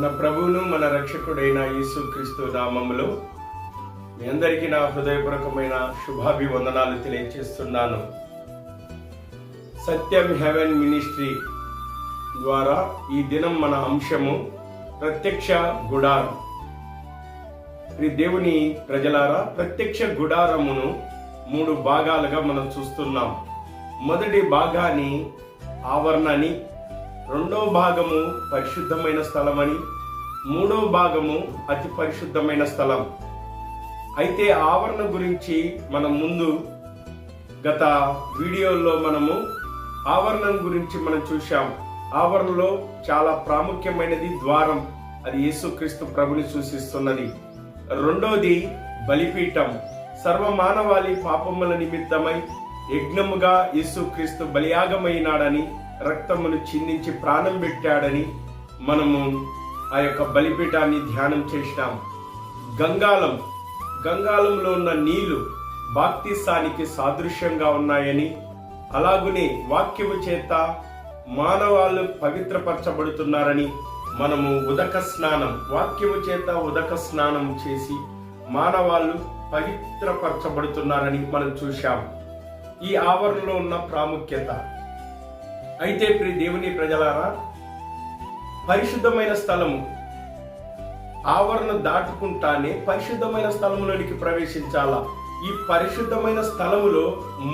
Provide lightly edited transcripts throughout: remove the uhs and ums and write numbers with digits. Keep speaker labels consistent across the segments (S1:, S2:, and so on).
S1: మన ప్రభువును మన రక్షకుడైన యేసుక్రీస్తు నామములో మీ అందరికీ నా హృదయపూర్వకమైన శుభాభివందనాలు తెలియజేస్తున్నాను. సత్యం హెవెన్ మినిస్ట్రీ ద్వారా ఈ దినం మన అంశము ప్రత్యక్ష గుడారం. దేవుని ప్రజలారా, ప్రత్యక్ష గుడారమును 3 భాగాలుగా మనం చూస్తున్నాం. మొదటి భాగాన్ని ఆవరణని, రెండో భాగము పరిశుద్ధమైన స్థలమని, మూడో భాగము అతి పరిశుద్ధమైన స్థలం. అయితే ఆవరణ గురించి మనం ముందు గత వీడియోలో మనము ఆవరణం గురించి మనం చూశాం. ఆవరణలో చాలా ప్రాముఖ్యమైనది ద్వారం, అది యేసుక్రీస్తు ప్రభుని సూచిస్తున్నది. రెండోది బలిపీఠం, సర్వమానవాళి పాపముల నిమిత్తమై యజ్ఞముగా యేసుక్రీస్తు బలియాగమైనాడని, రక్తమును చిందించి ప్రాణం పెట్టాడని మనము ఆ యొక్క బలిపీఠాన్ని ధ్యానం చేసినాం. గంగాళంలో ఉన్న నీళ్లు బాప్తిసానికి సాదృశ్యంగా ఉన్నాయని, అలాగునే వాక్యము చేత మానవాళ్ళు పవిత్రపరచబడుతున్నారని మనము వాక్యము చేత ఉదక స్నానం చేసి మానవాళ్ళు పవిత్రపరచబడుతున్నారని మనం చూశాం. ఈ ఆవరణలో ఉన్న ప్రాముఖ్యత. అయితే దేవుని ప్రజలారా, పరిశుద్ధమైన స్థలము, ఆవరణ దాటుకుంటానే పరిశుద్ధమైన స్థలములోనికి ప్రవేశించాలా. ఈ పరిశుద్ధమైన స్థలములో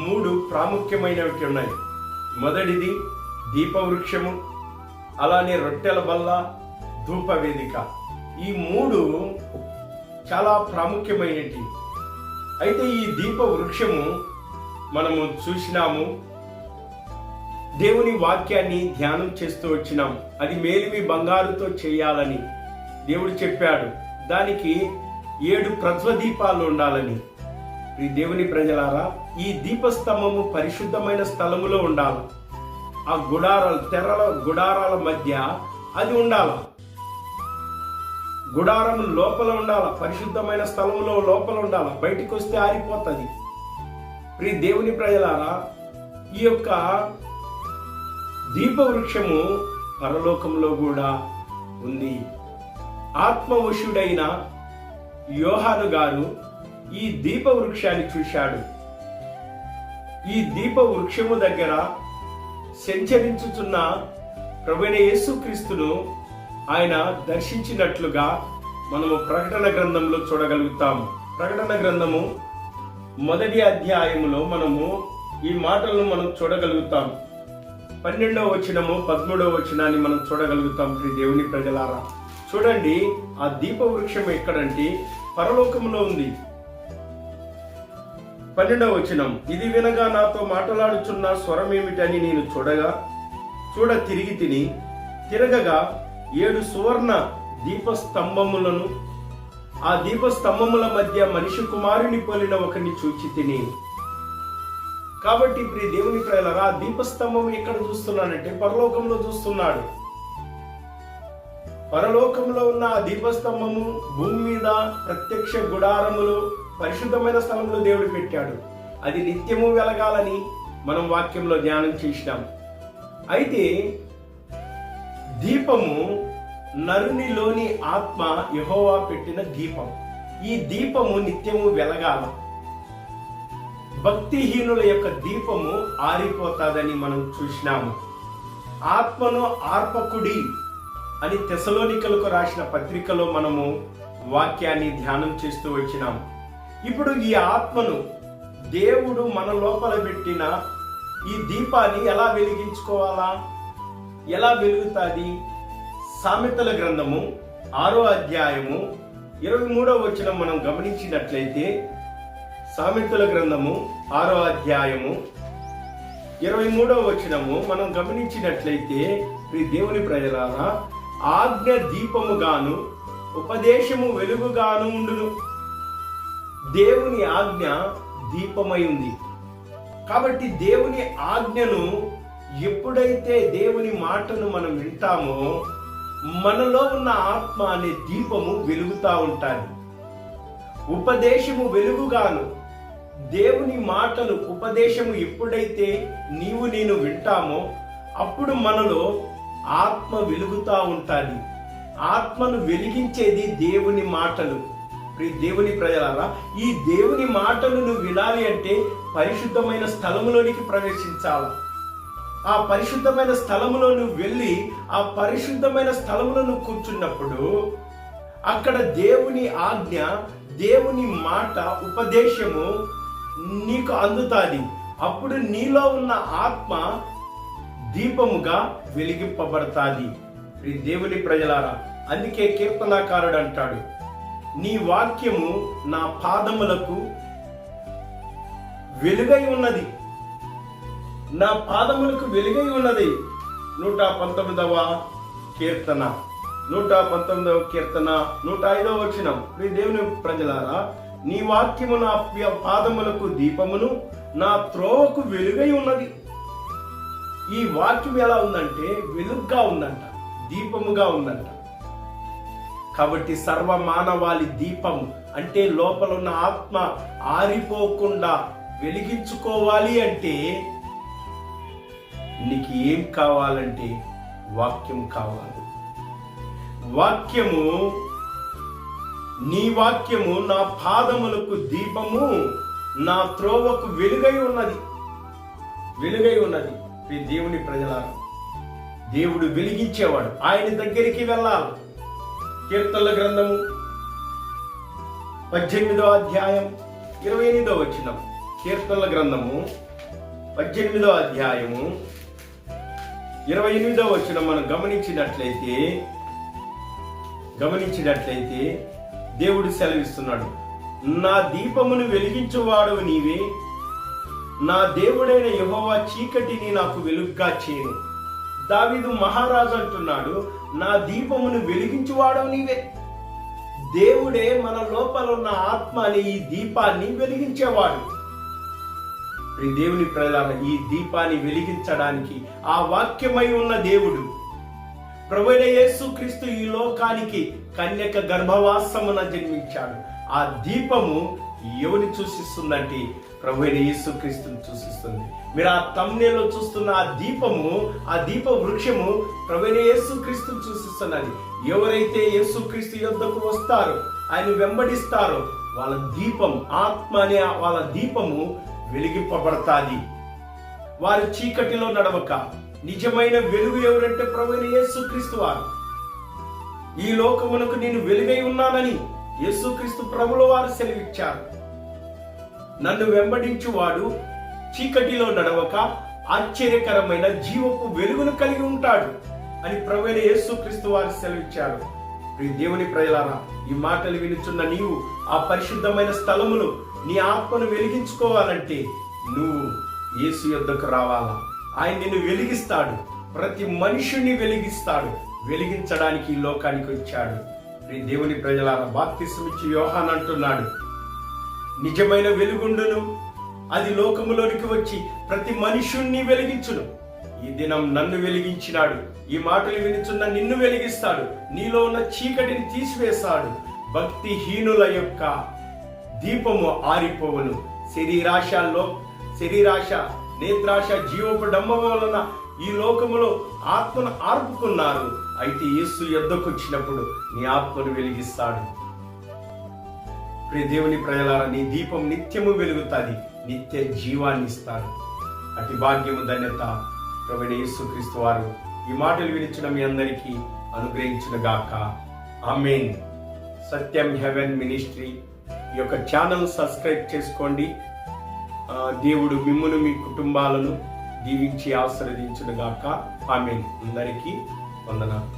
S1: 3 ప్రాముఖ్యమైనవి ఉన్నాయి. మొదటిది దీపవృక్షము, అలానే రొట్టెల బల్ల, ధూపవేదిక. ఈ 3 చాలా ప్రాముఖ్యమైనవి. అయితే ఈ దీపవృక్షము మనము చూసినాము, దేవుని వాక్యాన్ని ధ్యానం చేస్తూ వచ్చినాం. అది మేలిమి బంగారుతో చేయాలని దేవుడు చెప్పాడు. దానికి 7 ప్రజ్వదీపాలు ఉండాలని. ఈ దేవుని ప్రజలారా, ఈ దీపస్తంభము పరిశుద్ధమైన స్థలములో ఉండాలి. ఆ గుడారాల మధ్య అది ఉండాలి. గుడారం లోపల ఉండాలి, పరిశుద్ధమైన స్థలములో లోపల ఉండాలి. బయటికి వస్తే ఆరిపోతుంది. దేవుని ప్రజలారా, ఈ యొక్క దీపవృక్షము పరలోకంలో కూడా ఉంది. ఆత్మవశుడైన యోహాను గారు ఈ దీపవృక్షాన్ని చూశాడు. ఈ దీపవృక్షము దగ్గర సంచరించుచున్న ప్రభువైన యేసుక్రీస్తును ఆయన దర్శించినట్లుగా మనము ప్రకటన గ్రంథంలో చూడగలుగుతాము. ప్రకటన గ్రంథము 1వ అధ్యాయములో మనము ఈ మాటలను మనం చూడగలుగుతాం. 12వ వచనము 13వ వచనాన్ని మనం చూడగలుగుతాం. దేవుని ప్రజలారా, చూడండి, ఆ దీపవృక్షం ఎక్కడంటే పరలోకంలో ఉంది. 12వ వచనం, ఇది వినగా నాతో మాట్లాడుచున్న స్వరమేమిటని నేను చూడ తిరిగి తిరగగా 7 సువర్ణ దీపస్తంభములను, ఆ దీపస్తంభముల మధ్య మనిషి కుమారుని పోలిన ఒకరిని చూచి తిని. కాబట్టి దేవుని ప్రజలారా, ఆ దీపస్తంభం ఎక్కడ చూస్తున్నాడంటే పరలోకంలో చూస్తున్నాడు. పరలోకంలో ఉన్న ఆ దీపస్తంభము భూమి మీద ప్రత్యక్ష గుడారములు, పరిశుద్ధమైన స్థలంలో దేవుడు పెట్టాడు. అది నిత్యము వెలగాలని మనం వాక్యంలో ధ్యానం చేసినాం. అయితే దీపము నరునిలోని ఆత్మ యెహోవా పెట్టిన దీపం. ఈ దీపము నిత్యము వెలగాల. భక్తిహీనుల యొక్క దీపము ఆరిపోతాదని మనం చూసినాము. ఆత్మను ఆర్పకుడి అని తెసలోనికలకు రాసిన పత్రికలో మనము వాక్యాన్ని ధ్యానం చేస్తూ వచ్చినాం. ఇప్పుడు ఈ ఆత్మను దేవుడు మన లోపల పెట్టిన ఈ దీపాన్ని ఎలా వెలిగించుకోవాలా, ఎలా వెలుగుతాది? సామెతల గ్రంథము 6వ అధ్యాయము 23వ వచనం మనం గమనించినట్లయితే, సామెతల గ్రంథము 6వ అధ్యాయము 23వ వచనము మనం గమనించినట్లయితే, దేవుని ప్రజలారా, ఆజ్ఞ దీపముగాను ఉపదేశము వెలుగుగాను ఉండును. దేవుని ఆజ్ఞ దీపమై ఉంది. కాబట్టి దేవుని ఆజ్ఞను ఎప్పుడైతే దేవుని మాటను మనం వింటామో మనలో ఉన్న ఆత్మ అనే దీపము వెలుగుతా ఉంటుంది. ఉపదేశము వెలుగుగాను, దేవుని మాటలు ఉపదేశము ఎప్పుడైతే నేను వింటామో అప్పుడు మనలో ఆత్మ వెలుగుతా ఉంటుంది. ఆత్మను వెలిగించేది దేవుని మాటలు. దేవుని ప్రజలారా, ఈ దేవుని మాటలు నువ్వు వినాలి అంటే పరిశుద్ధమైన స్థలములోనికి ప్రవేశించాలి. ఆ పరిశుద్ధమైన స్థలములో నువ్వు వెళ్ళి ఆ పరిశుద్ధమైన స్థలములో నువ్వు కూర్చున్నప్పుడు అక్కడ దేవుని ఆజ్ఞ, దేవుని మాట, ఉపదేశము నీకు అందుతాది. అప్పుడు నీలో ఉన్న ఆత్మ దీపముగా వెలిగింపబడతాది. దేవుని ప్రజలారా, అందుకే కీర్తనాకారుడు అంటాడు, నీ వాక్యము నా పాదములకు వెలుగై ఉన్నది, నా పాదములకు వెలుగై ఉన్నది. 119వ కీర్తన 105వ వచనం. దేవుని ప్రజలారా, నీ వాక్యము నా పాదములకు దీపమును, నా త్రోవకు వెలుగై ఉన్నది. ఈ వాక్యం ఎలా ఉందంటే వెలుగుగా ఉందంట, దీపముగా ఉందంట. కాబట్టి సర్వ మానవాళి దీపము అంటే లోపల ఉన్న ఆత్మ ఆరిపోకుండా వెలిగించుకోవాలి అంటే నీకు ఏం కావాలంటే వాక్యం కావాలి. వాక్యము, నీ వాక్యము నా పాదములకు దీపము, నా త్రోవకు వెలుగై ఉన్నది, వెలుగై ఉన్నది. దేవుని ప్రజలారా, దేవుడు వెలిగించేవాడు, ఆయన దగ్గరికి వెళ్ళాలి. కీర్తనల గ్రంథము 18వ అధ్యాయం 28వ వచనం. కీర్తనల గ్రంథము 18వ అధ్యాయము 28వ వచనం మనం గమనించినట్లయితే దేవుడు సెలవిస్తున్నాడు, నా దీపమును వెలిగించువాడు నీవే, నా దేవుడైన యెహోవా చీకటిని నాకు వెలుగుగా చేయను. దావీదు మహారాజు అంటున్నాడు, నా దీపమును వెలిగించువాడు నీవే. దేవుడే మన లోపల ఉన్న ఆత్మని, ఈ దీపాన్ని వెలిగించేవాడు. దేవుని ప్రజలారా, ఈ దీపాన్ని వెలిగించడానికి ఆ వాక్యమై ఉన్న దేవుడు ప్రభువైన యేసుక్రీస్తు ఈ లోకానికి కన్యక గర్భవాసమున జన్మించాడు. ఆ దీపము ఎవరిని సూచిస్తుందంటే ప్రభువైన యేసుక్రీస్తుని సూచిస్తుంది. మీరు ఆ తమ్నెల్లో చూస్తున్న ఆ దీపము, ఆ దీప వృక్షము ప్రభువైన యేసుక్రీస్తుని సూచిస్తున్నది. ఎవరైతే యేసుక్రీస్తు యొద్దకు వస్తారో, ఆయన వెంబడిస్తారో, వాళ్ళ దీపం, ఆత్మ అనే వాళ్ళ దీపము వెలిగింపబడతాది. వారు చీకటిలో నడవక నిజమైన వెలుగు ఎవరంటే ప్రభువైన యేసుక్రీస్తు వారు. ఈ లోకమునకు నేను వెలుగై ఉన్నానని యేసుక్రీస్తు ప్రభుల వారు సెలవిచ్చారు. నన్ను వెంబడించువాడు చీకటిలో నడవక ఆశ్చర్యకరమైన జీవపు వెలుగును కలిగి ఉంటాడు అని ప్రభువైన యేసుక్రీస్తు వారు సెలవిచ్చారు. దేవుని ప్రజలారా, ఈ మాటలు వినుచున్న నీవు ఆ పరిశుద్ధమైన స్థలములో నీ ఆత్మను వెలిగించుకోవాలంటే నువ్వు యేసు యొద్దకు రావాలా. ఆయన నిన్ను వెలిగిస్తాడు, ప్రతి మనుషుణ్ణి వెలిగిస్తాడు. వెలిగించడానికి ఈ లోకానికి వచ్చాడు. దేవుని ప్రజలారా, బాప్తిస్మమిచ్చి యోహాను అంటున్నాడు, నిజమైన వెలుగుండును, అది లోకములోనికి వచ్చి ప్రతి మనుషుణ్ణి వెలిగించును. ఈ దినం నన్ను వెలిగించినాడు, ఈ మాటలు వినుచున్న నిన్ను వెలిగిస్తాడు, నీలో ఉన్న చీకటిని తీసివేస్తాడు. భక్తిహీనుల యొక్క దీపము ఆరిపోవును. శరీరాశ, నేత్రాశ, జీవపు డంబము వలన ఈ లోకములో ఆత్మను ఆర్పుకున్నారు. అయితే యేసు యొద్దకు వచ్చినప్పుడు నీ ఆత్మను వెలిగిస్తాడు. దేవుని ప్రజలారా, నీ దీపం నిత్యము వెలుగుతాది, నిత్య జీవాన్ని ఇస్తాడు. అతి భాగ్యము, ధన్యత ప్రభువైన యేసుక్రీస్తు వారు ఈ మాటలు వినిచిన మీ అందరికీ అనుగ్రహించునుగాక. ఆమేన్. సత్యం హెవెన్ మినిస్ట్రీ ఈ యొక్క ఛానల్ సబ్స్క్రైబ్ చేసుకోండి. దేవుడు మిమ్మును, మీ కుటుంబాలను దీవించి ఆశీర్వదించునుగాక. ఆమేన్. అందరికీ వందనాలు.